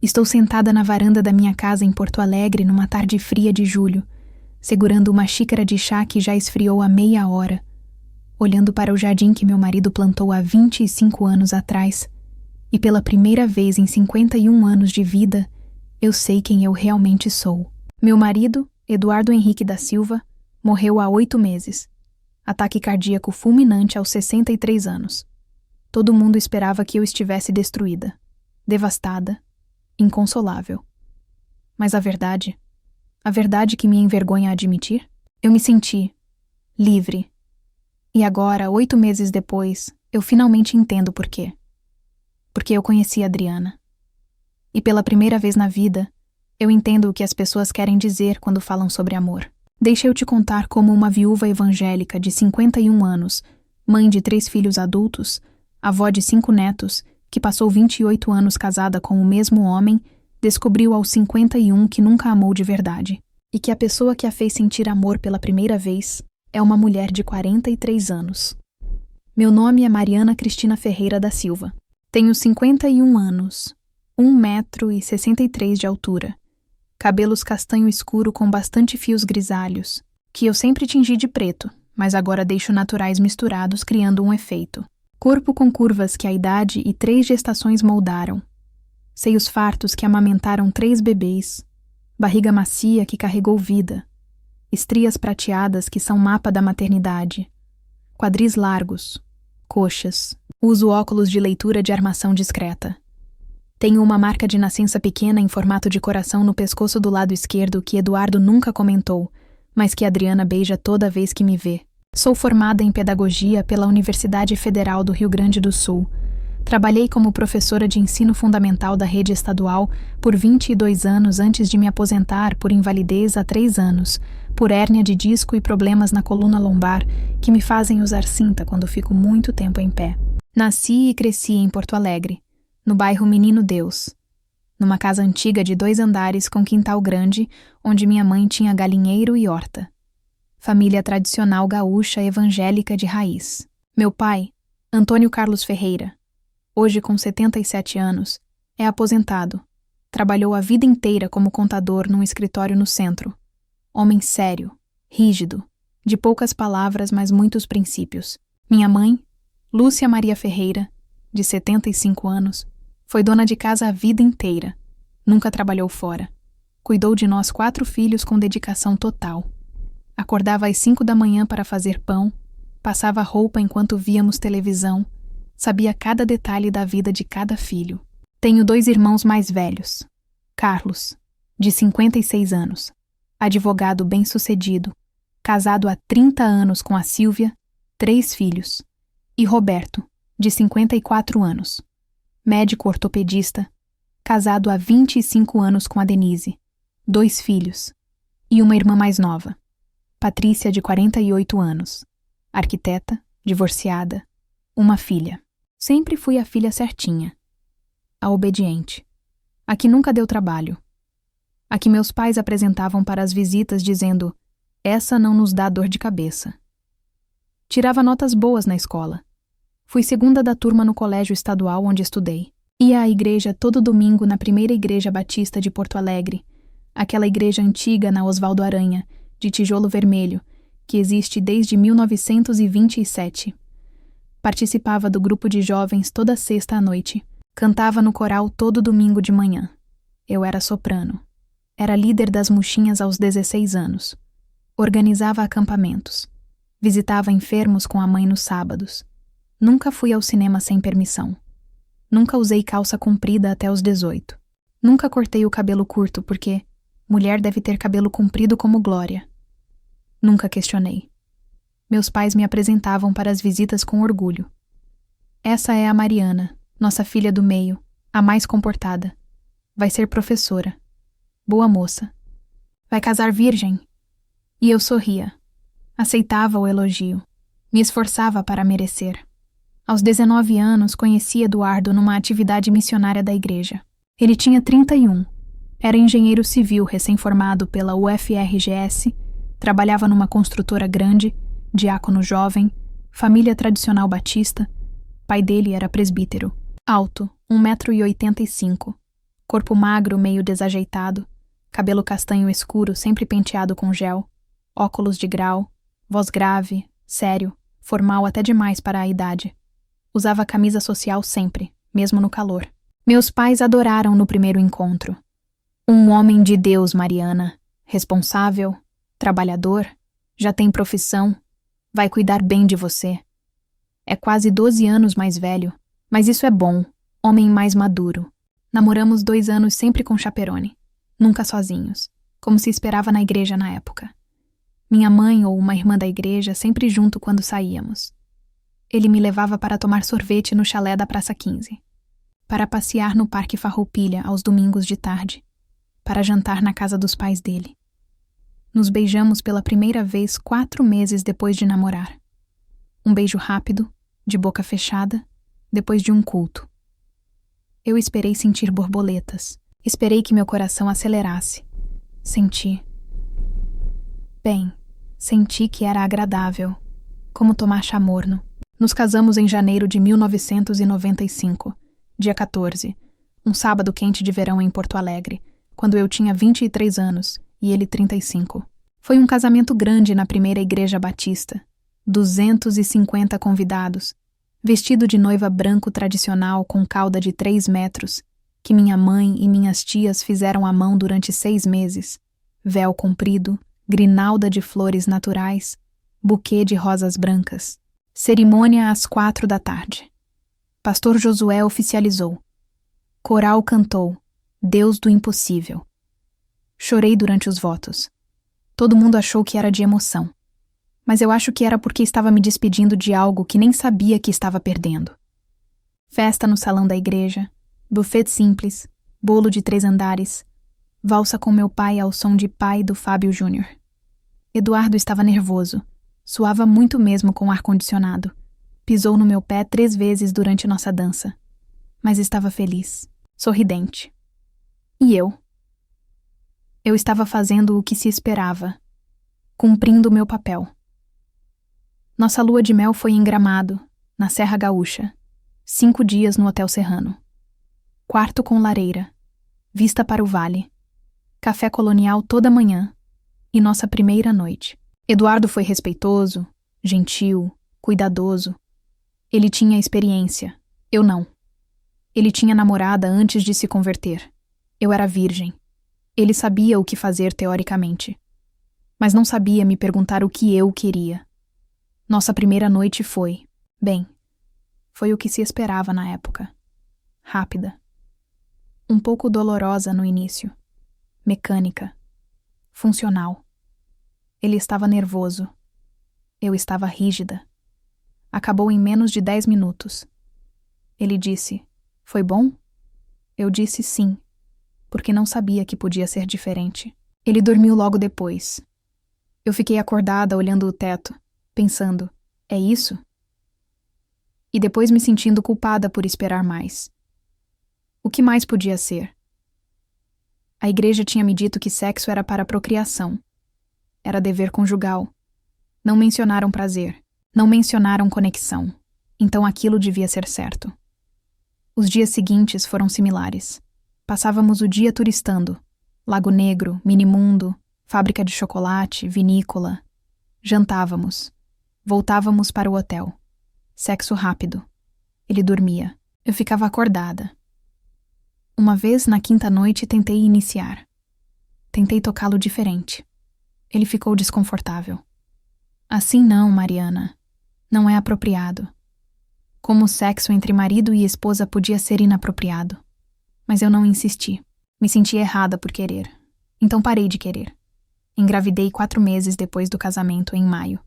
Estou sentada na varanda da minha casa em Porto Alegre numa tarde fria de julho, segurando uma xícara de chá que já esfriou há meia hora, olhando para o jardim que meu marido plantou há 25 anos atrás, e pela primeira vez em 51 anos de vida, eu sei quem eu realmente sou. Meu marido, Eduardo Henrique da Silva, morreu há 8 meses. Ataque cardíaco fulminante aos 63 anos. Todo mundo esperava que eu estivesse destruída, devastada, inconsolável. Mas a verdade que me envergonha admitir, eu me senti livre. E agora, 8 meses depois, eu finalmente entendo por quê. Porque eu conheci a Adriana. E pela primeira vez na vida, eu entendo o que as pessoas querem dizer quando falam sobre amor. Deixa eu te contar como uma viúva evangélica de 51 anos, mãe de 3 filhos adultos, avó de 5 netos, que passou 28 anos casada com o mesmo homem, descobriu aos 51 que nunca amou de verdade, e que a pessoa que a fez sentir amor pela primeira vez é uma mulher de 43 anos. Meu nome é Mariana Cristina Ferreira da Silva. Tenho 51 anos, 1,63 m de altura, cabelos castanho escuro com bastante fios grisalhos, que eu sempre tingi de preto, mas agora deixo naturais misturados criando um efeito. Corpo com curvas que a idade e 3 gestações moldaram. Seios fartos que amamentaram 3 bebês. Barriga macia que carregou vida. Estrias prateadas que são mapa da maternidade. Quadris largos. Coxas. Uso óculos de leitura de armação discreta. Tenho uma marca de nascença pequena em formato de coração no pescoço do lado esquerdo que Eduardo nunca comentou, mas que Adriana beija toda vez que me vê. Sou formada em pedagogia pela Universidade Federal do Rio Grande do Sul. Trabalhei como professora de ensino fundamental da rede estadual por 22 anos antes de me aposentar por invalidez há 3 anos, por hérnia de disco e problemas na coluna lombar que me fazem usar cinta quando fico muito tempo em pé. Nasci e cresci em Porto Alegre, no bairro Menino Deus, numa casa antiga de 2 andares com quintal grande, onde minha mãe tinha galinheiro e horta. Família tradicional gaúcha evangélica de raiz. Meu pai, Antônio Carlos Ferreira, hoje com 77 anos, é aposentado. Trabalhou a vida inteira como contador num escritório no centro. Homem sério, rígido, de poucas palavras, mas muitos princípios. Minha mãe, Lúcia Maria Ferreira, de 75 anos, foi dona de casa a vida inteira. Nunca trabalhou fora. Cuidou de nós 4 filhos com dedicação total. Acordava às 5 da manhã para fazer pão, passava roupa enquanto víamos televisão, sabia cada detalhe da vida de cada filho. Tenho 2 irmãos mais velhos. Carlos, de 56 anos, advogado bem-sucedido, casado há 30 anos com a Sílvia, 3 filhos. E Roberto, de 54 anos, médico ortopedista, casado há 25 anos com a Denise, 2 filhos, e uma irmã mais nova. Patrícia, de 48 anos, arquiteta, divorciada, uma filha. Sempre fui a filha certinha, a obediente, a que nunca deu trabalho, a que meus pais apresentavam para as visitas dizendo: essa não nos dá dor de cabeça. Tirava notas boas na escola. Fui segunda da turma no colégio estadual onde estudei. Ia à igreja todo domingo na primeira igreja batista de Porto Alegre, aquela igreja antiga na Osvaldo Aranha, de tijolo vermelho, que existe desde 1927. Participava do grupo de jovens toda sexta à noite. Cantava no coral todo domingo de manhã. Eu era soprano. Era líder das muxinhas aos 16 anos. Organizava acampamentos. Visitava enfermos com a mãe nos sábados. Nunca fui ao cinema sem permissão. Nunca usei calça comprida até os 18. Nunca cortei o cabelo curto porque mulher deve ter cabelo comprido como Glória. Nunca questionei. Meus pais me apresentavam para as visitas com orgulho. Essa é a Mariana, nossa filha do meio, a mais comportada. Vai ser professora. Boa moça. Vai casar virgem. E eu sorria. Aceitava o elogio. Me esforçava para merecer. Aos 19 anos, conheci Eduardo numa atividade missionária da igreja. Ele tinha 31. Era engenheiro civil recém-formado pela UFRGS, trabalhava numa construtora grande, diácono jovem, família tradicional batista. Pai dele era presbítero. Alto, 1,85 m. Corpo magro, meio desajeitado, cabelo castanho escuro, sempre penteado com gel, óculos de grau, voz grave, sério, formal até demais para a idade. Usava camisa social sempre, mesmo no calor. Meus pais adoraram no primeiro encontro. Um homem de Deus, Mariana. Responsável, trabalhador, já tem profissão, vai cuidar bem de você. É quase 12 anos mais velho, mas isso é bom, homem mais maduro. Namoramos 2 anos sempre com chaperone, nunca sozinhos, como se esperava na igreja na época. Minha mãe ou uma irmã da igreja sempre junto quando saíamos. Ele me levava para tomar sorvete no chalé da Praça 15, para passear no Parque Farroupilha aos domingos de tarde, para jantar na casa dos pais dele. Nos beijamos pela primeira vez 4 meses depois de namorar. Um beijo rápido, de boca fechada, depois de um culto. Eu esperei sentir borboletas. Esperei que meu coração acelerasse. Senti. Bem, senti que era agradável, como tomar chá morno. Nos casamos em janeiro de 1995, dia 14, um sábado quente de verão em Porto Alegre, quando eu tinha 23 anos e ele 35. Foi um casamento grande na primeira igreja batista. 250 convidados, vestido de noiva branco tradicional com cauda de 3 metros, que minha mãe e minhas tias fizeram à mão durante 6 meses, véu comprido, grinalda de flores naturais, buquê de rosas brancas. Cerimônia às 4 da tarde. Pastor Josué oficializou. Coral cantou, Deus do impossível. Chorei durante os votos. Todo mundo achou que era de emoção. Mas eu acho que era porque estava me despedindo de algo que nem sabia que estava perdendo. Festa no salão da igreja, buffet simples, bolo de 3 andares, valsa com meu pai ao som de Pai do Fábio Júnior. Eduardo estava nervoso, suava muito mesmo com o ar-condicionado. Pisou no meu pé 3 vezes durante nossa dança. Mas estava feliz, sorridente. E eu? Eu estava fazendo o que se esperava, cumprindo o meu papel. Nossa lua de mel foi em Gramado, na Serra Gaúcha. 5 dias no Hotel Serrano. Quarto com lareira, vista para o vale, café colonial toda manhã e nossa primeira noite. Eduardo foi respeitoso, gentil, cuidadoso. Ele tinha experiência, eu não. Ele tinha namorada antes de se converter. Eu era virgem. Ele sabia o que fazer teoricamente, mas não sabia me perguntar o que eu queria. Nossa primeira noite foi, bem, foi o que se esperava na época. Rápida. Um pouco dolorosa no início. Mecânica. Funcional. Ele estava nervoso. Eu estava rígida. Acabou em menos de 10 minutos. Ele disse, foi bom? Eu disse sim, porque não sabia que podia ser diferente. Ele dormiu logo depois. Eu fiquei acordada olhando o teto, pensando, é isso? E depois me sentindo culpada por esperar mais. O que mais podia ser? A igreja tinha me dito que sexo era para procriação. Era dever conjugal. Não mencionaram prazer. Não mencionaram conexão. Então aquilo devia ser certo. Os dias seguintes foram similares. Passávamos o dia turistando. Lago Negro, Minimundo, fábrica de chocolate, vinícola. Jantávamos. Voltávamos para o hotel. Sexo rápido. Ele dormia. Eu ficava acordada. Uma vez, na 5ª noite, tentei iniciar. Tentei tocá-lo diferente. Ele ficou desconfortável. Assim não, Mariana. Não é apropriado. Como o sexo entre marido e esposa podia ser inapropriado. Mas eu não insisti. Me senti errada por querer. Então parei de querer. Engravidei 4 meses depois do casamento, em maio.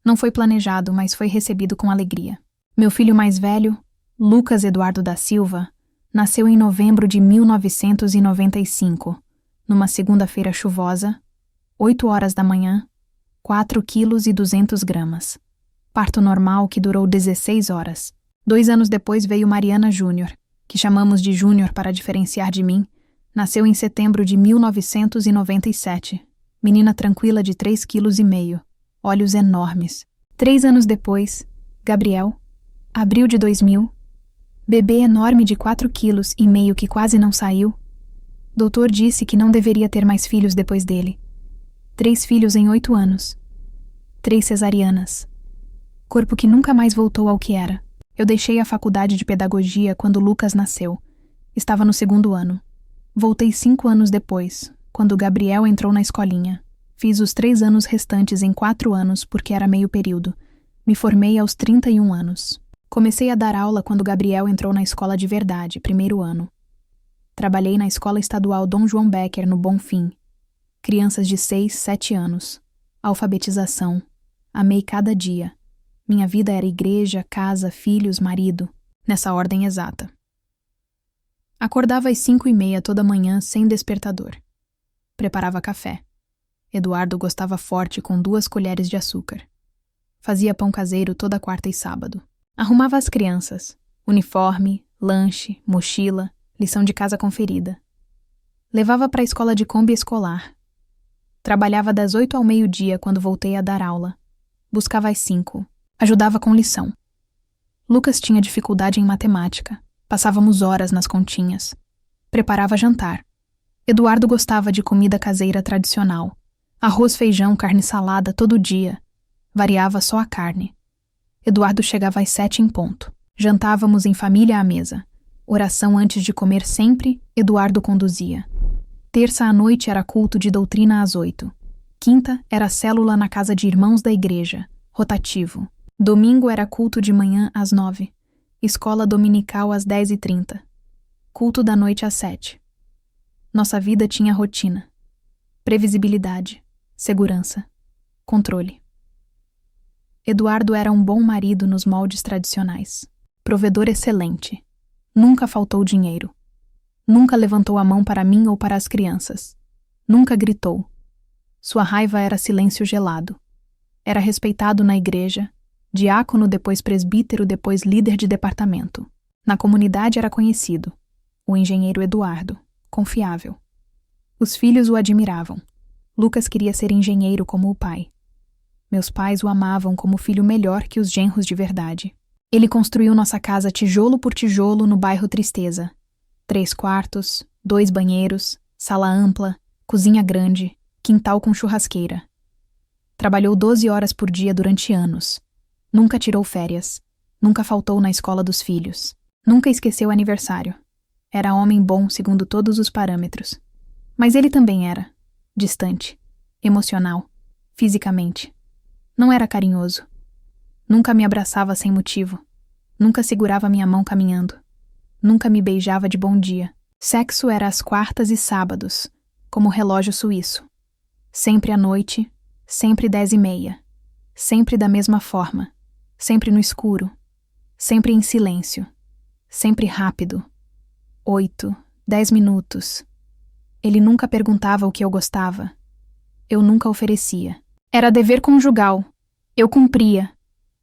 Não foi planejado, mas foi recebido com alegria. Meu filho mais velho, Lucas Eduardo da Silva, nasceu em novembro de 1995, numa segunda-feira chuvosa, 8 horas da manhã, 4 quilos e 200 gramas. Parto normal que durou 16 horas. 2 anos depois veio Mariana Júnior, que chamamos de Júnior para diferenciar de mim, nasceu em setembro de 1997. Menina tranquila de 3,5 quilos, olhos enormes. 3 anos depois, Gabriel, abril de 2000, bebê enorme de 4,5 quilos que quase não saiu, Doutor disse que não deveria ter mais filhos depois dele. 3 filhos em 8 anos. 3 cesarianas. Corpo que nunca mais voltou ao que era. Eu deixei a faculdade de pedagogia quando Lucas nasceu. Estava no 2º ano. Voltei 5 anos depois, quando Gabriel entrou na escolinha. Fiz os 3 anos restantes em 4 anos porque era meio período. Me formei aos 31 anos. Comecei a dar aula quando Gabriel entrou na escola de verdade, 1º ano. Trabalhei na escola estadual Dom João Becker, no Bonfim. Crianças de 6, 7 anos. Alfabetização. Amei cada dia. Minha vida era igreja, casa, filhos, marido. Nessa ordem exata. Acordava às 5h30 toda manhã sem despertador. Preparava café. Eduardo gostava forte com 2 colheres de açúcar. Fazia pão caseiro toda quarta e sábado. Arrumava as crianças. Uniforme, lanche, mochila, lição de casa conferida. Levava para a escola de Kombi escolar. Trabalhava das 8 ao meio-dia quando voltei a dar aula. Buscava às 5. Ajudava com lição. Lucas tinha dificuldade em matemática. Passávamos horas nas continhas. Preparava jantar. Eduardo gostava de comida caseira tradicional. Arroz, feijão, carne salada todo dia. Variava só a carne. Eduardo chegava às 7 em ponto. Jantávamos em família à mesa. Oração antes de comer sempre, Eduardo conduzia. Terça à noite era culto de doutrina às 8. Quinta era célula na casa de irmãos da igreja, rotativo. Domingo era culto de manhã às 9. Escola dominical às 10h30. Culto da noite às 7. Nossa vida tinha rotina. Previsibilidade. Segurança. Controle. Eduardo era um bom marido nos moldes tradicionais. Provedor excelente. Nunca faltou dinheiro. Nunca levantou a mão para mim ou para as crianças. Nunca gritou. Sua raiva era silêncio gelado. Era respeitado na igreja, diácono, depois presbítero, depois líder de departamento. Na comunidade era conhecido. O engenheiro Eduardo, confiável. Os filhos o admiravam. Lucas queria ser engenheiro como o pai. Meus pais o amavam como filho melhor que os genros de verdade. Ele construiu nossa casa tijolo por tijolo no bairro Tristeza. 3 quartos, 2 banheiros, sala ampla, cozinha grande, quintal com churrasqueira. Trabalhou 12 horas por dia durante anos. Nunca tirou férias. Nunca faltou na escola dos filhos. Nunca esqueceu aniversário. Era homem bom segundo todos os parâmetros. Mas ele também era distante, emocional, fisicamente. Não era carinhoso. Nunca me abraçava sem motivo. Nunca segurava minha mão caminhando. Nunca me beijava de bom dia. Sexo era às quartas e sábados, como relógio suíço. Sempre à noite, sempre 10h30. Sempre da mesma forma. Sempre no escuro. Sempre em silêncio. Sempre rápido. 8, 10 minutos. Ele nunca perguntava o que eu gostava. Eu nunca oferecia. Era dever conjugal. Eu cumpria.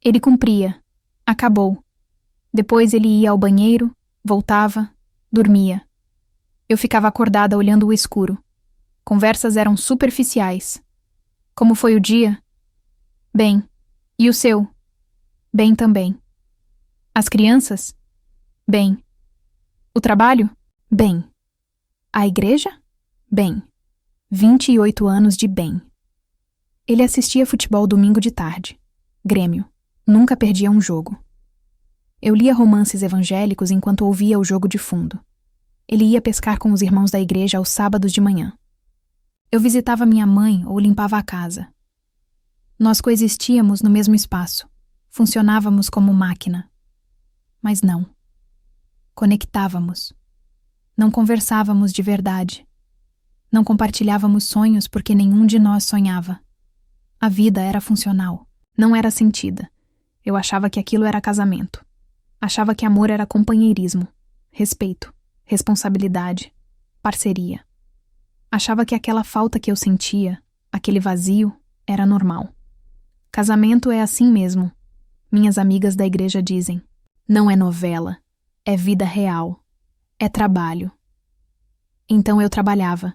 Ele cumpria. Acabou. Depois ele ia ao banheiro, voltava, dormia. Eu ficava acordada olhando o escuro. Conversas eram superficiais. Como foi o dia? Bem. E o seu? Bem também. As crianças? Bem. O trabalho? Bem. A igreja? Bem. 28 anos de bem. Ele assistia futebol domingo de tarde. Grêmio. Nunca perdia um jogo. Eu lia romances evangélicos enquanto ouvia o jogo de fundo. Ele ia pescar com os irmãos da igreja aos sábados de manhã. Eu visitava minha mãe ou limpava a casa. Nós coexistíamos no mesmo espaço. Funcionávamos como máquina. Mas não. Conectávamos. Não conversávamos de verdade. Não compartilhávamos sonhos porque nenhum de nós sonhava. A vida era funcional, não era sentida. Eu achava que aquilo era casamento. Achava que amor era companheirismo, respeito, responsabilidade, parceria. Achava que aquela falta que eu sentia, aquele vazio, era normal. Casamento é assim mesmo. Minhas amigas da igreja dizem. Não é novela, é vida real, é trabalho. Então eu trabalhava,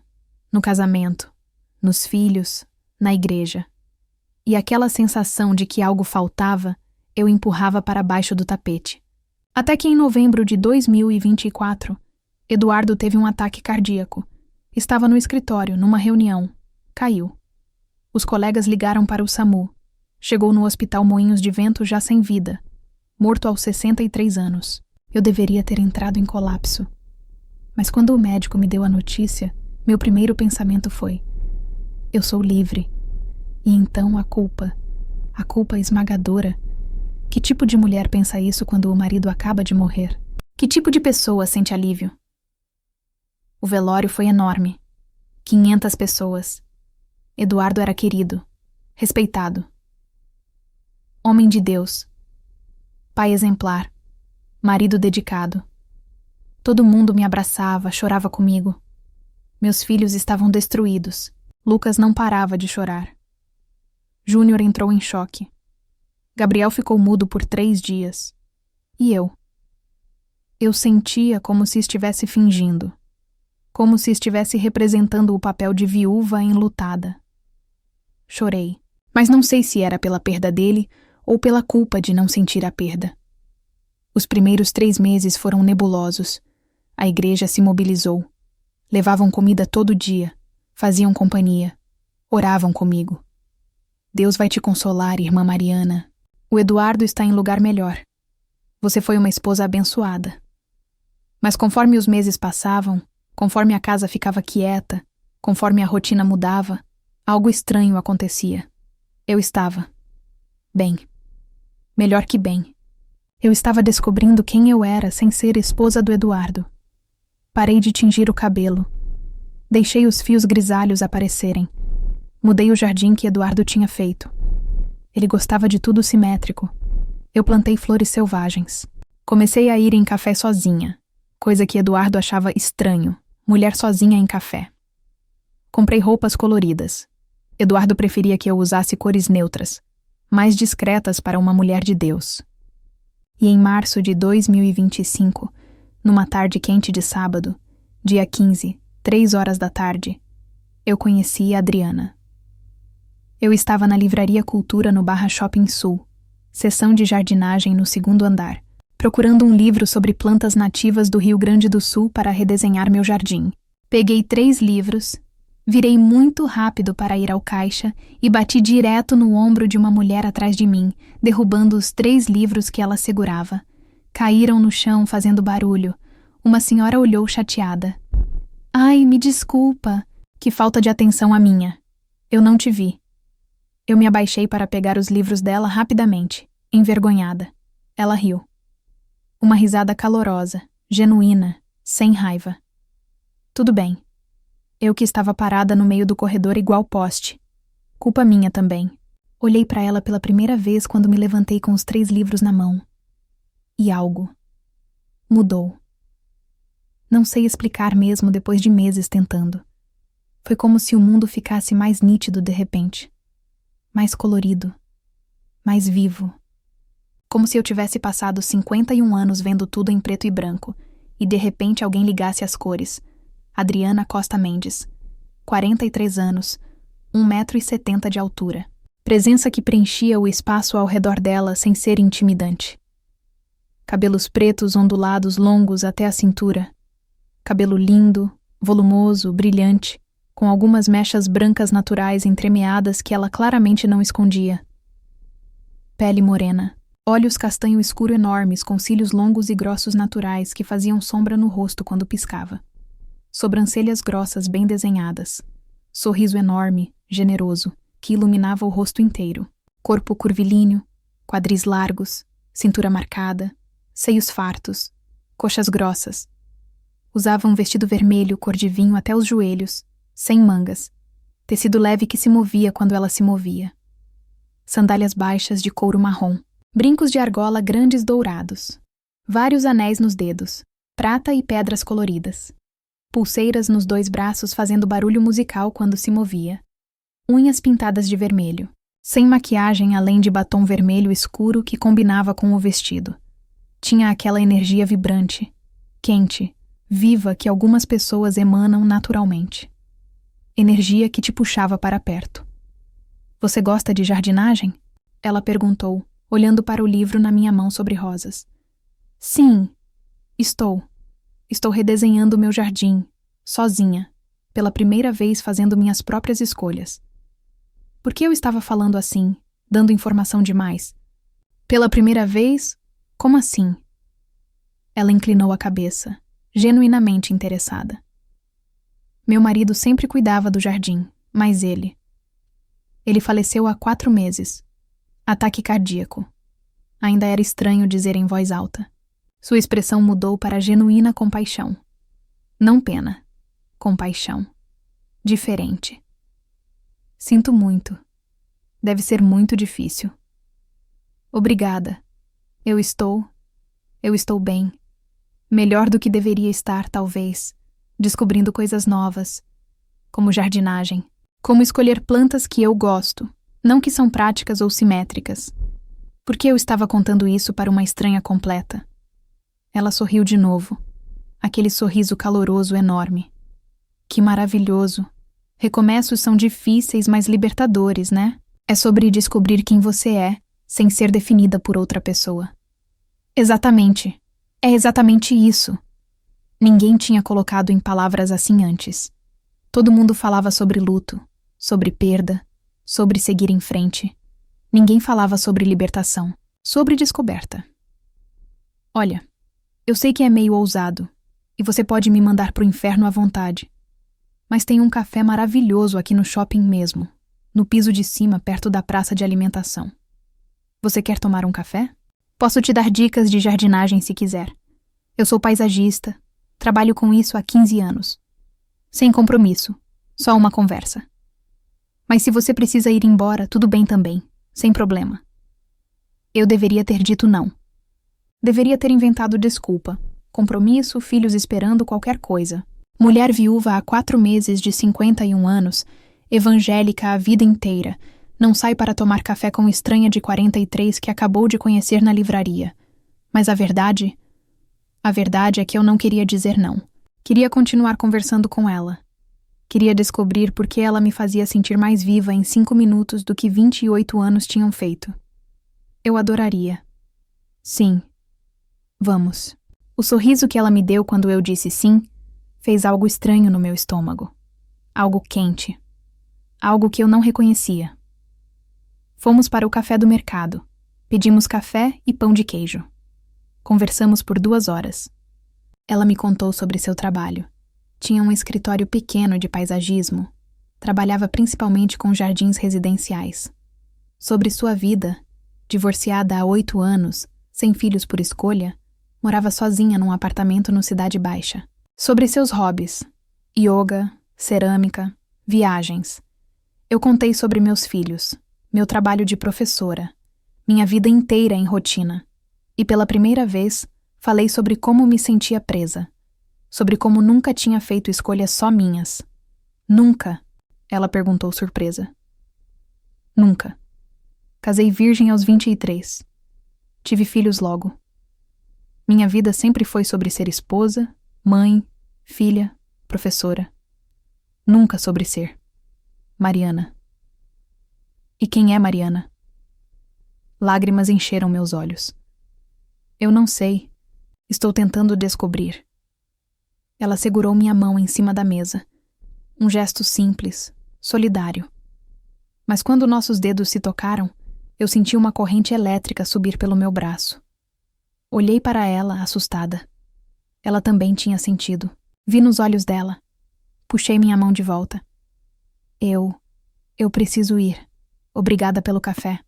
no casamento, nos filhos, na igreja. E aquela sensação de que algo faltava, eu empurrava para baixo do tapete. Até que em novembro de 2024, Eduardo teve um ataque cardíaco, Estava no escritório, numa reunião. Caiu. Os colegas ligaram para o SAMU. Chegou no hospital Moinhos de Vento já sem vida. Morto aos 63 anos. Eu deveria ter entrado em colapso. Mas quando o médico me deu a notícia, meu primeiro pensamento foi: eu sou livre. E então a culpa esmagadora. Que tipo de mulher pensa isso quando o marido acaba de morrer? Que tipo de pessoa sente alívio? O velório foi enorme. 500 pessoas. Eduardo era querido, respeitado. Homem de Deus. Pai exemplar. Marido dedicado. Todo mundo me abraçava, chorava comigo. Meus filhos estavam destruídos. Lucas não parava de chorar. Júnior entrou em choque. Gabriel ficou mudo por 3 dias. E eu? Eu sentia como se estivesse fingindo. Como se estivesse representando o papel de viúva enlutada. Chorei, mas não sei se era pela perda dele ou pela culpa de não sentir a perda. Os primeiros 3 meses foram nebulosos. A igreja se mobilizou. Levavam comida todo dia, faziam companhia, oravam comigo. Deus vai te consolar, irmã Mariana. O Eduardo está em lugar melhor. Você foi uma esposa abençoada. Mas conforme os meses passavam, conforme a casa ficava quieta, conforme a rotina mudava, algo estranho acontecia. Eu estava bem. Melhor que bem. Eu estava descobrindo quem eu era sem ser esposa do Eduardo. Parei de tingir o cabelo. Deixei os fios grisalhos aparecerem. Mudei o jardim que Eduardo tinha feito. Ele gostava de tudo simétrico. Eu plantei flores selvagens. Comecei a ir em café sozinha, coisa que Eduardo achava estranho, mulher sozinha em café. Comprei roupas coloridas. Eduardo preferia que eu usasse cores neutras, mais discretas para uma mulher de Deus. E em março de 2025, numa tarde quente de sábado, dia 15, 3 horas da tarde, eu conheci a Adriana. Eu estava na Livraria Cultura no Barra Shopping Sul, seção de jardinagem no 2º andar, procurando um livro sobre plantas nativas do Rio Grande do Sul para redesenhar meu jardim. Peguei 3 livros, virei muito rápido para ir ao caixa e bati direto no ombro de uma mulher atrás de mim, derrubando os 3 livros que ela segurava. Caíram no chão fazendo barulho. Uma senhora olhou chateada. Ai, me desculpa. Que falta de atenção a minha. Eu não te vi. Eu me abaixei para pegar os livros dela rapidamente, envergonhada. Ela riu. Uma risada calorosa, genuína, sem raiva. Tudo bem. Eu que estava parada no meio do corredor igual poste. Culpa minha também. Olhei para ela pela primeira vez quando me levantei com os 3 livros na mão. E algo mudou. Não sei explicar mesmo depois de meses tentando. Foi como se o mundo ficasse mais nítido de repente. Mais colorido. Mais vivo. Como se eu tivesse passado 51 anos vendo tudo em preto e branco, e de repente alguém ligasse as cores. Adriana Costa Mendes. 43 anos, 1,70 m de altura. Presença que preenchia o espaço ao redor dela sem ser intimidante. Cabelos pretos ondulados longos até a cintura. Cabelo lindo, volumoso, brilhante, com algumas mechas brancas naturais entremeadas que ela claramente não escondia. Pele morena. Olhos castanho escuro enormes com cílios longos e grossos naturais que faziam sombra no rosto quando piscava. Sobrancelhas grossas bem desenhadas. Sorriso enorme, generoso, que iluminava o rosto inteiro. Corpo curvilíneo, quadris largos, cintura marcada, seios fartos, coxas grossas. Usava um vestido vermelho cor de vinho até os joelhos, sem mangas, tecido leve que se movia quando ela se movia. Sandálias baixas de couro marrom, brincos de argola grandes dourados, vários anéis nos dedos, prata e pedras coloridas, pulseiras nos 2 braços fazendo barulho musical quando se movia, unhas pintadas de vermelho, sem maquiagem além de batom vermelho escuro que combinava com o vestido. Tinha aquela energia vibrante, quente, viva que algumas pessoas emanam naturalmente. Energia que te puxava para perto. Você gosta de jardinagem? Ela perguntou, olhando para o livro na minha mão sobre rosas. Sim, estou. Estou redesenhando meu jardim, sozinha. pela primeira vez fazendo minhas próprias escolhas. Por que eu estava falando assim, dando informação demais? Pela primeira vez? Como assim? Ela inclinou a cabeça, genuinamente interessada. Meu marido sempre cuidava do jardim, mas ele faleceu há 4 meses. Ataque cardíaco. Ainda era estranho dizer em voz alta. Sua expressão mudou para genuína compaixão. Não pena. Compaixão. Diferente. Sinto muito. Deve ser muito difícil. Obrigada. Eu estou bem. Melhor do que deveria estar, talvez. Descobrindo coisas novas. Como jardinagem. Como escolher plantas que eu gosto. Não que são práticas ou simétricas. Por que eu estava contando isso para uma estranha completa? Ela sorriu de novo. Aquele sorriso caloroso enorme. Que maravilhoso. Recomeços são difíceis, mas libertadores, né? É sobre descobrir quem você é, sem ser definida por outra pessoa. Exatamente. É exatamente isso. Ninguém tinha colocado em palavras assim antes. Todo mundo falava sobre luto, sobre perda, sobre seguir em frente. Ninguém falava sobre libertação, sobre descoberta. Olha, eu sei que é meio ousado, e você pode me mandar pro inferno à vontade. Mas tem um café maravilhoso aqui no shopping mesmo, no piso de cima, perto da praça de alimentação. Você quer tomar um café? Posso te dar dicas de jardinagem se quiser. Eu sou paisagista, trabalho com isso há 15 anos. Sem compromisso, só uma conversa. Mas se você precisa ir embora, tudo bem também, sem problema. Eu deveria ter dito não. Deveria ter inventado desculpa. Compromisso, filhos esperando, qualquer coisa. Mulher viúva há 4 meses de 51 anos, evangélica a vida inteira, não sai para tomar café com estranha de 43 que acabou de conhecer na livraria. Mas a verdade é que eu não queria dizer não. Queria continuar conversando com ela. Queria descobrir por que ela me fazia sentir mais viva em 5 minutos do que 28 anos tinham feito. Eu adoraria. Sim. Vamos. O sorriso que ela me deu quando eu disse sim fez algo estranho no meu estômago. Algo quente. Algo que eu não reconhecia. Fomos para o café do mercado. Pedimos café e pão de queijo. Conversamos por 2 horas. Ela me contou sobre seu trabalho. Tinha um escritório pequeno de paisagismo. Trabalhava principalmente com jardins residenciais. Sobre sua vida, divorciada há 8 anos, sem filhos por escolha, morava sozinha num apartamento no Cidade Baixa. Sobre seus hobbies, yoga, cerâmica, viagens. Eu contei sobre meus filhos, meu trabalho de professora, minha vida inteira em rotina. E pela primeira vez, falei sobre como me sentia presa. Sobre como nunca tinha feito escolhas só minhas. Nunca? Ela perguntou surpresa. Nunca. Casei virgem aos 23. Tive filhos logo. Minha vida sempre foi sobre ser esposa, mãe, filha, professora. Nunca sobre ser Mariana. E quem é Mariana? Lágrimas encheram meus olhos. Eu não sei. Estou tentando descobrir. Ela segurou minha mão em cima da mesa. Um gesto simples, solidário. Mas quando nossos dedos se tocaram, eu senti uma corrente elétrica subir pelo meu braço. Olhei para ela, assustada. Ela também tinha sentido. Vi nos olhos dela. Puxei minha mão de volta. Eu preciso ir. Obrigada pelo café.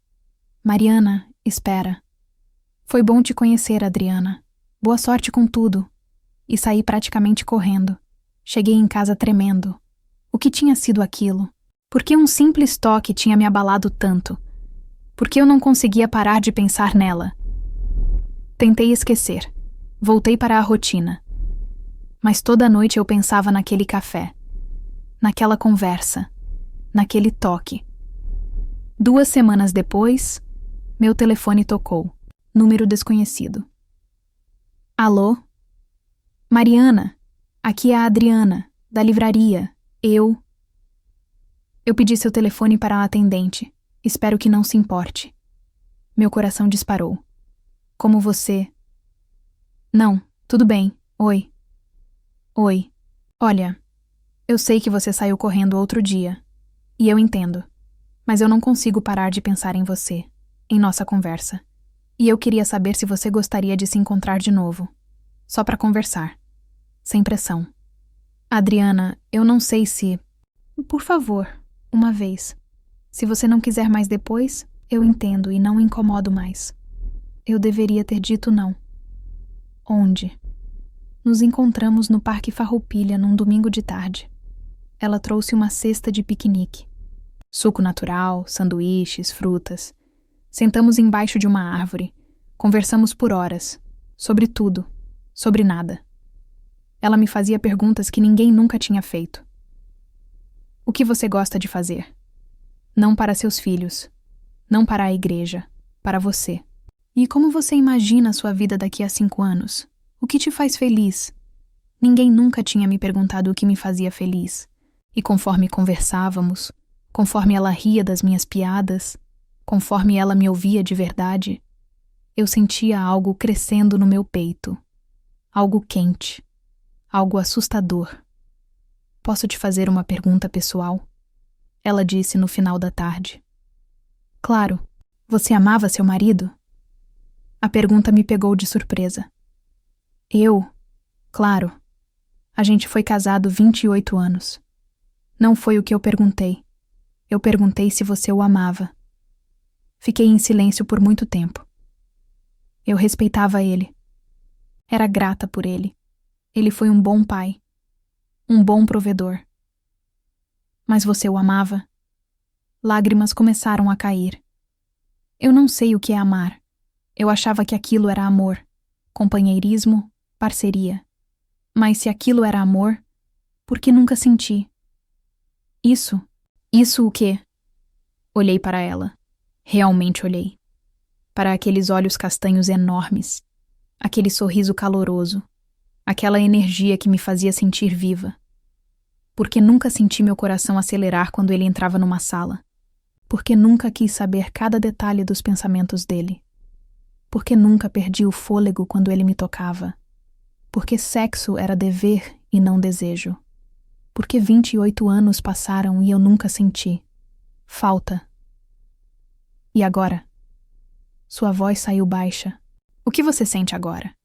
Mariana, espera. Foi bom te conhecer, Adriana. Boa sorte com tudo. E saí praticamente correndo. Cheguei em casa tremendo. O que tinha sido aquilo? Por que um simples toque tinha me abalado tanto? Por que eu não conseguia parar de pensar nela? Tentei esquecer. Voltei para a rotina. Mas toda noite eu pensava naquele café. Naquela conversa. Naquele toque. 2 semanas depois, meu telefone tocou. Número desconhecido. Alô? Mariana, aqui é a Adriana, da livraria. Eu pedi seu telefone para a atendente. Espero que não se importe. Meu coração disparou. Como você? Não, tudo bem. Oi. Oi. Olha, Eu sei que você saiu correndo outro dia, e eu entendo, mas eu não consigo parar de pensar em você, em nossa conversa. E eu queria saber se você gostaria de se encontrar de novo, só para conversar, sem pressão. Adriana, eu não sei se... Por favor, uma vez. Se você não quiser mais depois, eu entendo e não incomodo mais. Eu deveria ter dito não. Onde? Nos encontramos no Parque Farroupilha num domingo de tarde. Ela trouxe uma cesta de piquenique. Suco natural, sanduíches, frutas. Sentamos embaixo de uma árvore. Conversamos por horas. Sobre tudo. Sobre nada. Ela me fazia perguntas que ninguém nunca tinha feito. O que você gosta de fazer? Não para seus filhos. Não para a igreja. Para você. E como você imagina a sua vida daqui a 5 anos? O que te faz feliz? Ninguém nunca tinha me perguntado o que me fazia feliz. E conforme conversávamos, conforme ela ria das minhas piadas, conforme ela me ouvia de verdade, eu sentia algo crescendo no meu peito. Algo quente. Algo assustador. Posso te fazer uma pergunta pessoal? Ela disse no final da tarde. Claro, você amava seu marido? A pergunta me pegou de surpresa. Eu? Claro. A gente foi casado 28 anos. Não foi o que eu perguntei. Eu perguntei se você o amava. Fiquei em silêncio por muito tempo. Eu respeitava ele. Era grata por ele. Ele foi um bom pai. Um bom provedor. Mas você o amava? Lágrimas começaram a cair. Eu não sei o que é amar. Eu achava que aquilo era amor. Companheirismo, parceria. Mas se aquilo era amor, por que nunca senti? Isso o quê? Olhei para ela. Realmente olhei. Para aqueles olhos castanhos enormes. Aquele sorriso caloroso. Aquela energia que me fazia sentir viva. Porque nunca senti meu coração acelerar quando ele entrava numa sala. Porque nunca quis saber cada detalhe dos pensamentos dele. Porque nunca perdi o fôlego quando ele me tocava. Porque sexo era dever e não desejo. Porque 28 anos passaram e eu nunca senti. Falta. E agora? Sua voz saiu baixa. O que você sente agora?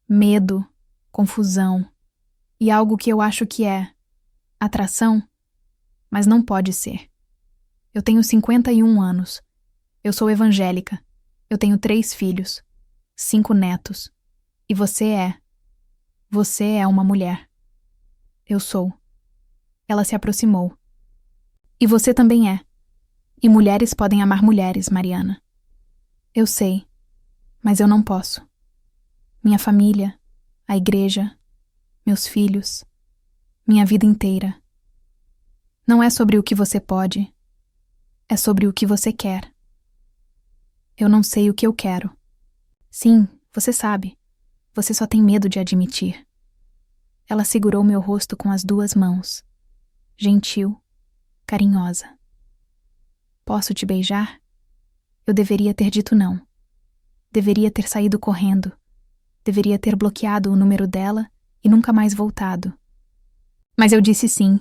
Medo, confusão e algo que eu acho que é atração, mas não pode ser. Eu tenho 51 anos. Eu sou evangélica. Eu tenho 3 filhos, 5 netos. E você é uma mulher. Eu sou. Ela se aproximou. E você também é. E mulheres podem amar mulheres, Mariana. Eu sei, mas eu não posso. Minha família, a igreja, meus filhos, minha vida inteira. Não é sobre o que você pode, é sobre o que você quer. Eu não sei o que eu quero. Sim, você sabe. Você só tem medo de admitir. Ela segurou meu rosto com as 2 mãos. Gentil, carinhosa. Posso te beijar? Eu deveria ter dito não. Deveria ter saído correndo. Deveria ter bloqueado o número dela e nunca mais voltado. Mas eu disse sim,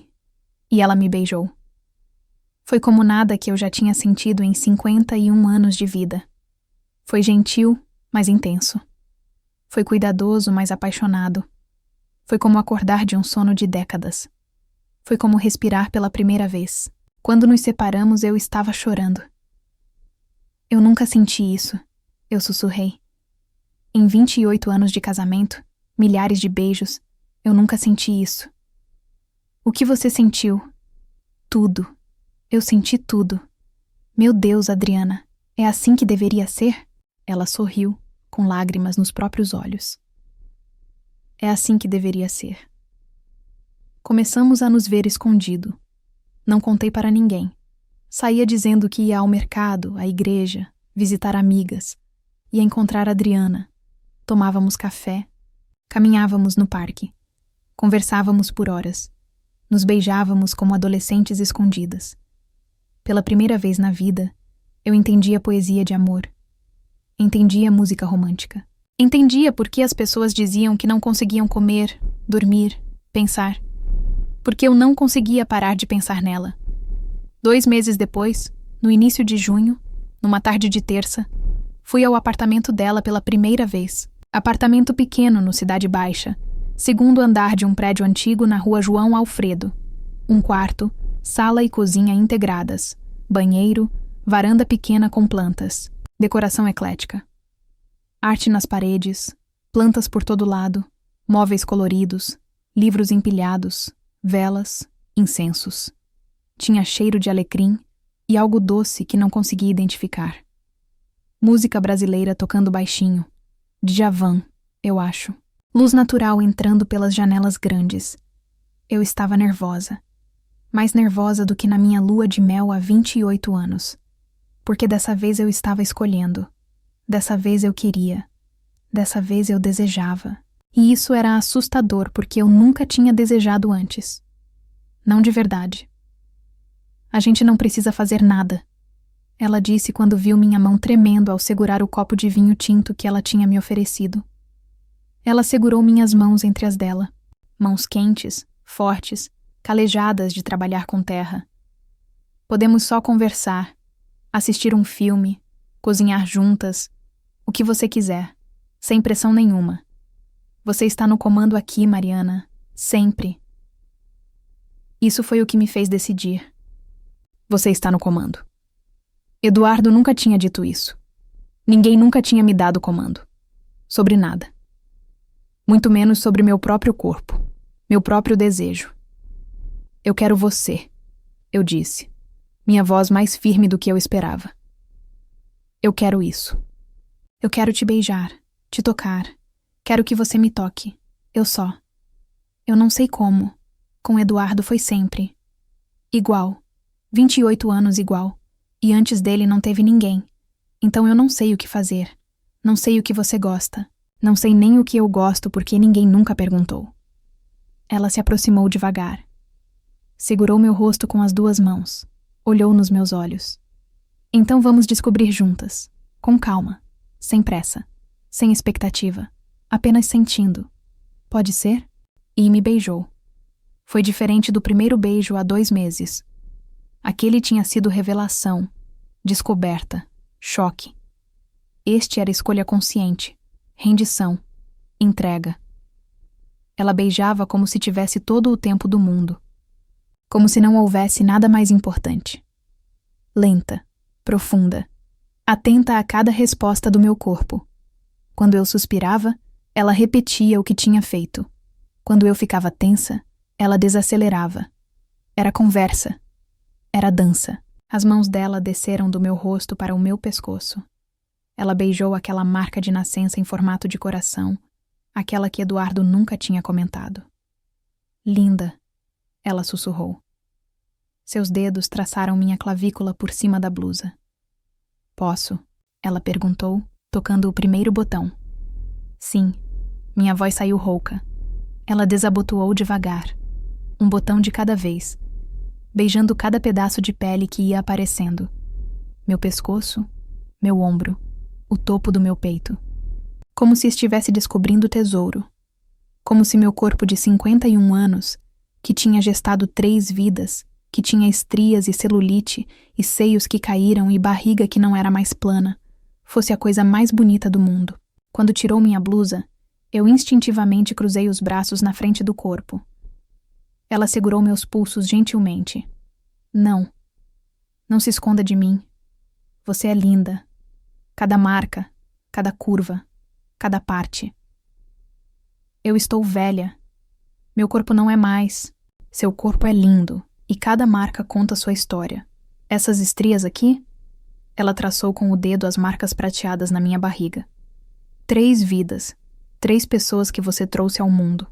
e ela me beijou. Foi como nada que eu já tinha sentido em 51 anos de vida. Foi gentil, mas intenso. Foi cuidadoso, mas apaixonado. Foi como acordar de um sono de décadas. Foi como respirar pela primeira vez. Quando nos separamos, eu estava chorando. Eu nunca senti isso, eu sussurrei. Em 28 anos de casamento, milhares de beijos, eu nunca senti isso. O que você sentiu? Tudo. Eu senti tudo. Meu Deus, Adriana, é assim que deveria ser? Ela sorriu, com lágrimas nos próprios olhos. É assim que deveria ser. Começamos a nos ver escondido. Não contei para ninguém. Saía dizendo que ia ao mercado, à igreja, visitar amigas, ia encontrar Adriana. Tomávamos café, caminhávamos no parque, conversávamos por horas, nos beijávamos como adolescentes escondidas. Pela primeira vez na vida, eu entendia poesia de amor. Entendia música romântica. Entendia por que as pessoas diziam que não conseguiam comer, dormir, pensar. porque eu não conseguia parar de pensar nela. 2 meses depois, no início de junho, numa tarde de terça, fui ao apartamento dela pela primeira vez. Apartamento pequeno no Cidade Baixa, segundo andar de um prédio antigo na rua João Alfredo. 1 quarto, sala e cozinha integradas, banheiro, varanda pequena com plantas, decoração eclética. Arte nas paredes, plantas por todo lado, móveis coloridos, livros empilhados, velas, incensos. Tinha cheiro de alecrim e algo doce que não conseguia identificar. Música brasileira tocando baixinho. Djavan, eu acho. Luz natural entrando pelas janelas grandes. Eu estava nervosa. Mais nervosa do que na minha lua de mel há 28 anos. Porque dessa vez eu estava escolhendo. Dessa vez eu queria. Dessa vez eu desejava. E isso era assustador porque eu nunca tinha desejado antes. Não de verdade. A gente não precisa fazer nada, ela disse quando viu minha mão tremendo ao segurar o copo de vinho tinto que ela tinha me oferecido. Ela segurou minhas mãos entre as dela, mãos quentes, fortes, calejadas de trabalhar com terra. Podemos só conversar, assistir um filme, cozinhar juntas, o que você quiser, sem pressão nenhuma. Você está no comando aqui, Mariana, sempre. Isso foi o que me fez decidir. Você está no comando. Eduardo nunca tinha dito isso. Ninguém nunca tinha me dado comando. Sobre nada. Muito menos sobre meu próprio corpo, meu próprio desejo. Eu quero você, eu disse, minha voz mais firme do que eu esperava. Eu quero isso. Eu quero te beijar, te tocar. Quero que você me toque. Eu só. Eu não sei como. Com Eduardo foi sempre. Igual. 28 anos igual. E antes dele não teve ninguém. Então eu não sei o que fazer. Não sei o que você gosta. Não sei nem o que eu gosto porque ninguém nunca perguntou. Ela se aproximou devagar. Segurou meu rosto com as 2 mãos. Olhou nos meus olhos. Então vamos descobrir juntas. Com calma. Sem pressa. Sem expectativa. Apenas sentindo. Pode ser? E me beijou. Foi diferente do primeiro beijo há 2 meses. Aquele tinha sido revelação, descoberta, choque. Este era escolha consciente, rendição, entrega. Ela beijava como se tivesse todo o tempo do mundo. Como se não houvesse nada mais importante. Lenta, profunda, atenta a cada resposta do meu corpo. Quando eu suspirava, ela repetia o que tinha feito. Quando eu ficava tensa, ela desacelerava. Era conversa. Era dança. As mãos dela desceram do meu rosto para o meu pescoço. Ela beijou aquela marca de nascença em formato de coração, aquela que Eduardo nunca tinha comentado. Linda, ela sussurrou. Seus dedos traçaram minha clavícula por cima da blusa. Posso? Ela perguntou, tocando o primeiro botão. Sim, minha voz saiu rouca. Ela desabotoou devagar, um botão de cada vez, beijando cada pedaço de pele que ia aparecendo. Meu pescoço, meu ombro, o topo do meu peito. Como se estivesse descobrindo tesouro. Como se meu corpo de 51 anos, que tinha gestado 3 vidas, que tinha estrias e celulite, e seios que caíram e barriga que não era mais plana, fosse a coisa mais bonita do mundo. Quando tirou minha blusa, eu instintivamente cruzei os braços na frente do corpo. Ela segurou meus pulsos gentilmente. Não. Não se esconda de mim. Você é linda. Cada marca, cada curva, cada parte. Eu estou velha. Meu corpo não é mais. Seu corpo é lindo, e cada marca conta sua história. Essas estrias aqui? Ela traçou com o dedo as marcas prateadas na minha barriga. 3 vidas. 3 pessoas que você trouxe ao mundo.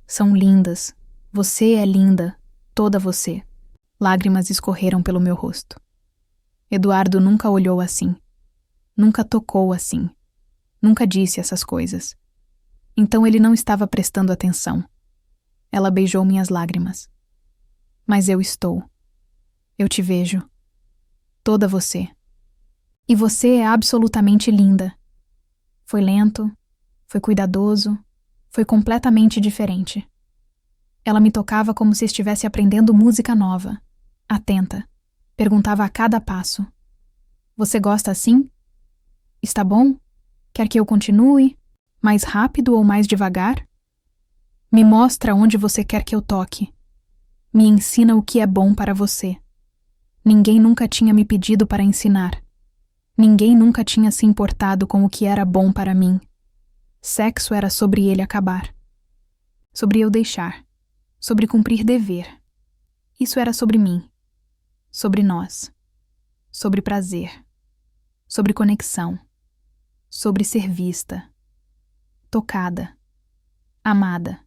São lindas. Você é linda. Toda você. Lágrimas escorreram pelo meu rosto. Eduardo nunca olhou assim. Nunca tocou assim. Nunca disse essas coisas. Então ele não estava prestando atenção. Ela beijou minhas lágrimas. Mas eu estou. Eu te vejo. Toda você. E você é absolutamente linda. Foi lento, foi cuidadoso, foi completamente diferente. Ela me tocava como se estivesse aprendendo música nova. Atenta. Perguntava a cada passo. Você gosta assim? Está bom? Quer que eu continue? Mais rápido ou mais devagar? Me mostra onde você quer que eu toque. Me ensina o que é bom para você. Ninguém nunca tinha me pedido para ensinar. Ninguém nunca tinha se importado com o que era bom para mim. Sexo era sobre ele acabar. Sobre eu deixar. Sobre cumprir dever. Isso era sobre mim. Sobre nós. Sobre prazer. Sobre conexão. Sobre ser vista. Tocada. Amada.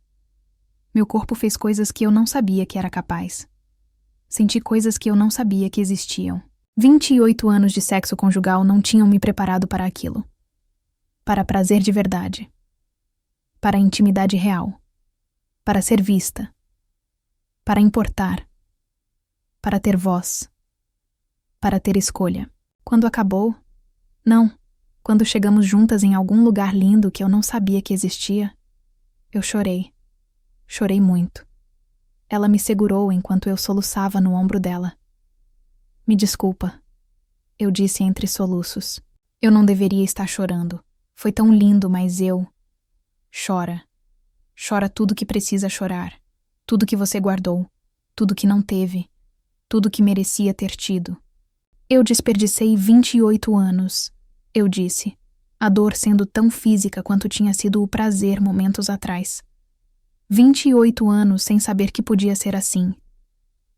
Meu corpo fez coisas que eu não sabia que era capaz. Senti coisas que eu não sabia que existiam. 28 anos de sexo conjugal não tinham me preparado para aquilo. Para prazer de verdade. Para intimidade real. Para ser vista. Para importar. Para ter voz. Para ter escolha. Quando acabou? Não. Quando chegamos juntas em algum lugar lindo que eu não sabia que existia, eu chorei. Chorei muito. Ela me segurou enquanto eu soluçava no ombro dela. Me desculpa, eu disse entre soluços. Eu não deveria estar chorando. Foi tão lindo, mas eu... Chora. Chora tudo que precisa chorar. Tudo que você guardou. Tudo que não teve. Tudo que merecia ter tido. Eu desperdicei 28 anos, eu disse. A dor sendo tão física quanto tinha sido o prazer momentos atrás. 28 anos sem saber que podia ser assim.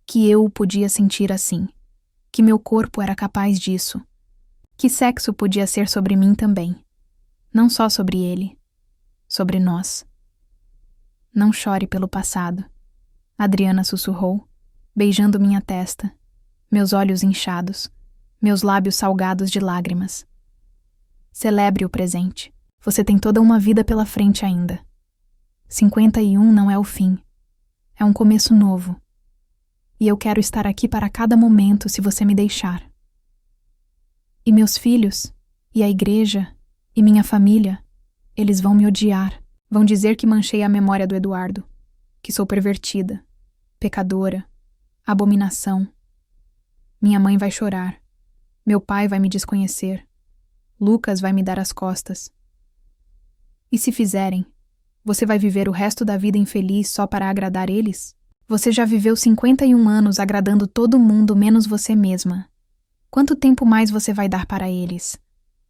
Que eu podia sentir assim. Que meu corpo era capaz disso. Que sexo podia ser sobre mim também. Não só sobre ele. Sobre nós. Não chore pelo passado. Adriana sussurrou, beijando minha testa, meus olhos inchados, meus lábios salgados de lágrimas. Celebre o presente. Você tem toda uma vida pela frente ainda. 51 não é o fim. É um começo novo. E eu quero estar aqui para cada momento se você me deixar. E meus filhos, e a igreja, e minha família, eles vão me odiar. Vão dizer que manchei a memória do Eduardo, que sou pervertida, pecadora, abominação. Minha mãe vai chorar. Meu pai vai me desconhecer. Lucas vai me dar as costas. E se fizerem, você vai viver o resto da vida infeliz só para agradar eles? Você já viveu 51 anos agradando todo mundo menos você mesma. Quanto tempo mais você vai dar para eles?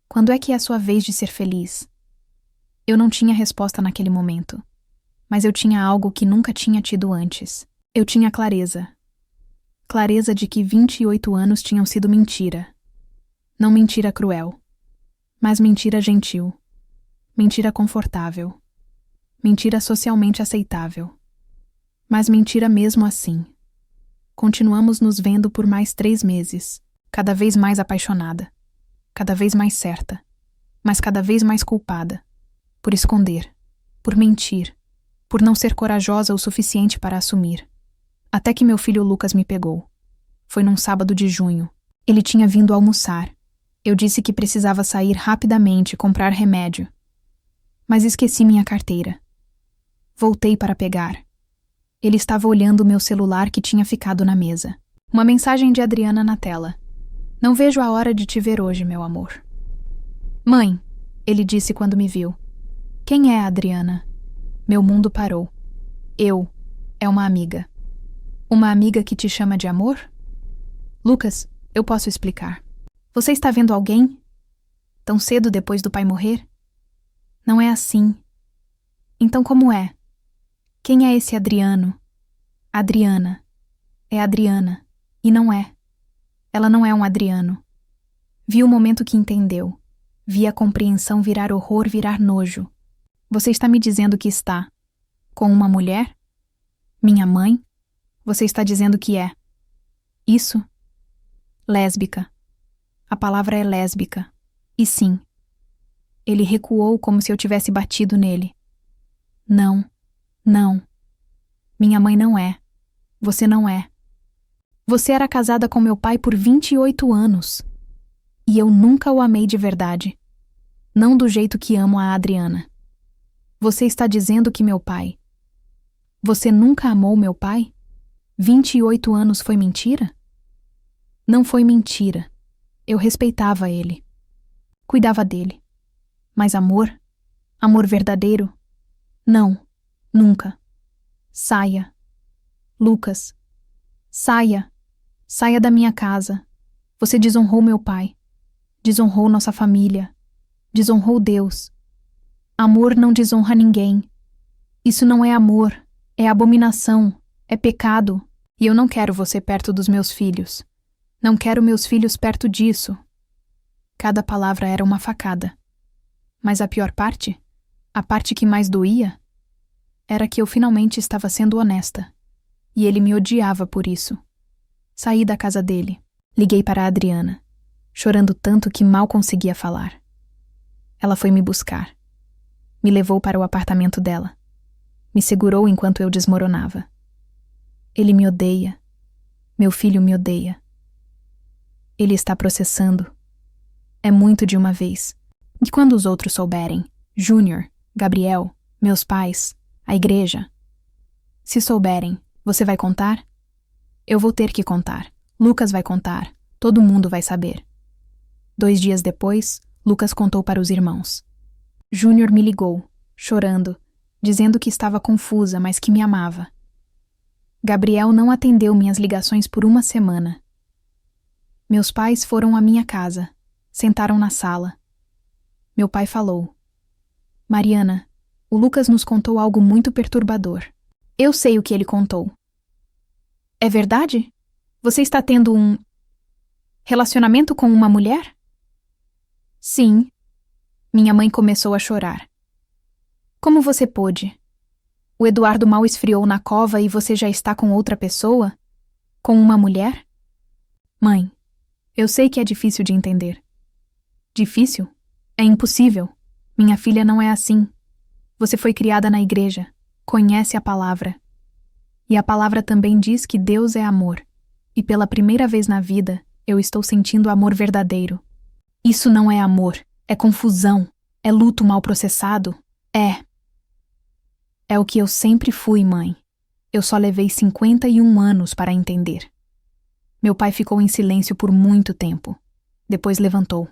Quando é que é a sua vez de ser feliz? Eu não tinha resposta naquele momento, mas eu tinha algo que nunca tinha tido antes. Eu tinha clareza. Clareza de que 28 anos tinham sido mentira. Não mentira cruel, mas mentira gentil. Mentira confortável. Mentira socialmente aceitável. Mas mentira mesmo assim. Continuamos nos vendo por mais 3 meses, cada vez mais apaixonada, cada vez mais certa, mas cada vez mais culpada, por esconder, por mentir, por não ser corajosa o suficiente para assumir. Até que meu filho Lucas me pegou. Foi num sábado de junho. Ele tinha vindo almoçar. Eu disse que precisava sair rapidamente comprar remédio. Mas esqueci minha carteira. Voltei para pegar. Ele estava olhando meu celular que tinha ficado na mesa. Uma mensagem de Adriana na tela. Não vejo a hora de te ver hoje, meu amor. Mãe, ele disse quando me viu. Quem é a Adriana? Meu mundo parou. É uma amiga. Uma amiga que te chama de amor? Lucas, eu posso explicar. Você está vendo alguém? Tão cedo depois do pai morrer? Não é assim. Então como é? Quem é esse Adriano? Adriana. É Adriana. E não é. Ela não é um Adriano. Vi o momento que entendeu. Vi a compreensão virar horror, virar nojo. Você está me dizendo que está com uma mulher? Minha mãe? Você está dizendo que é isso? Lésbica. A palavra é lésbica. E sim. Ele recuou como se eu tivesse batido nele. Não. Não. Minha mãe não é. Você não é. Você era casada com meu pai por 28 anos. E eu nunca o amei de verdade. Não do jeito que amo a Adriana. Você está dizendo que meu pai... Você nunca amou meu pai? 28 anos foi mentira? Não foi mentira. Eu respeitava ele. Cuidava dele. Mas amor? Amor verdadeiro? Não, nunca. Saia. Lucas. Saia. Saia da minha casa. Você desonrou meu pai. Desonrou nossa família. Desonrou Deus. Amor não desonra ninguém. Isso não é amor. É abominação. É pecado. E eu não quero você perto dos meus filhos. Não quero meus filhos perto disso. Cada palavra era uma facada. Mas a pior parte, a parte que mais doía, era que eu finalmente estava sendo honesta. E ele me odiava por isso. Saí da casa dele. Liguei para a Adriana, chorando tanto que mal conseguia falar. Ela foi me buscar. Me levou para o apartamento dela. Me segurou enquanto eu desmoronava. Ele me odeia. Meu filho me odeia. Ele está processando. É muito de uma vez. E quando os outros souberem? Júnior, Gabriel, meus pais, a igreja. Se souberem, você vai contar? Eu vou ter que contar. Lucas vai contar. Todo mundo vai saber. 2 dias depois, Lucas contou para os irmãos. Júnior me ligou, chorando, dizendo que estava confusa, mas que me amava. Gabriel não atendeu minhas ligações por 1 semana. Meus pais foram à minha casa, sentaram na sala. Meu pai falou: Mariana, o Lucas nos contou algo muito perturbador. Eu sei o que ele contou. É verdade? Você está tendo um relacionamento com uma mulher? Sim. Minha mãe começou a chorar. Como você pôde? O Eduardo mal esfriou na cova e você já está com outra pessoa? Com uma mulher? Mãe, eu sei que é difícil de entender. Difícil? É impossível. Minha filha não é assim. Você foi criada na igreja. Conhece a palavra. E a palavra também diz que Deus é amor. E pela primeira vez na vida, eu estou sentindo amor verdadeiro. Isso não é amor. É confusão. É luto mal processado. É o que eu sempre fui, mãe. Eu só levei 51 anos para entender. Meu pai ficou em silêncio por muito tempo. Depois levantou.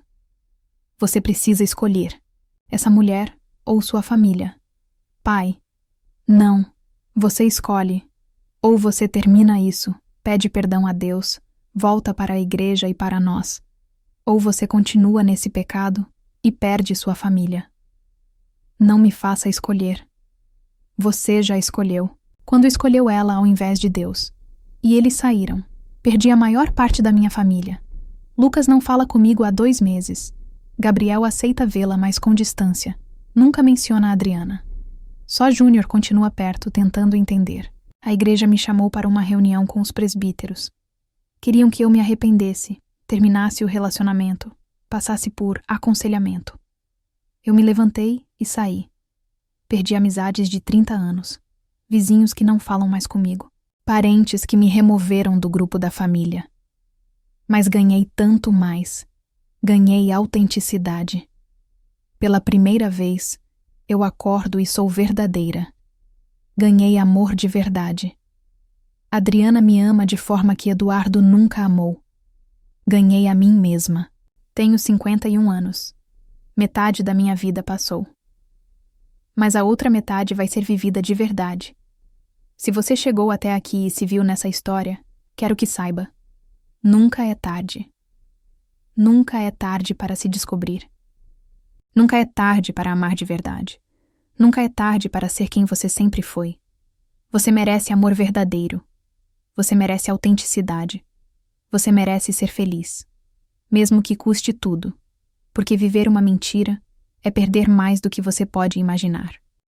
Você precisa escolher. Essa mulher ou sua família. Pai. Não. Você escolhe. Ou você termina isso, pede perdão a Deus, volta para a igreja e para nós. Ou você continua nesse pecado e perde sua família. Não me faça escolher. Você já escolheu, quando escolheu ela ao invés de Deus. E eles saíram. Perdi a maior parte da minha família. Lucas não fala comigo há 2 meses. Gabriel aceita vê-la, mas com distância. Nunca menciona a Adriana. Só Júnior continua perto, tentando entender. A igreja me chamou para uma reunião com os presbíteros. Queriam que eu me arrependesse, terminasse o relacionamento, passasse por aconselhamento. Eu me levantei e saí. Perdi amizades de 30 anos, vizinhos que não falam mais comigo, parentes que me removeram do grupo da família. Mas ganhei tanto mais. Ganhei autenticidade. Pela primeira vez, eu acordo e sou verdadeira. Ganhei amor de verdade. Adriana me ama de forma que Eduardo nunca amou. Ganhei a mim mesma. Tenho 51 anos. Metade da minha vida passou. Mas a outra metade vai ser vivida de verdade. Se você chegou até aqui e se viu nessa história, quero que saiba. Nunca é tarde. Nunca é tarde para se descobrir. Nunca é tarde para amar de verdade. Nunca é tarde para ser quem você sempre foi. Você merece amor verdadeiro. Você merece autenticidade. Você merece ser feliz. Mesmo que custe tudo. Porque viver uma mentira é perder mais do que você pode imaginar.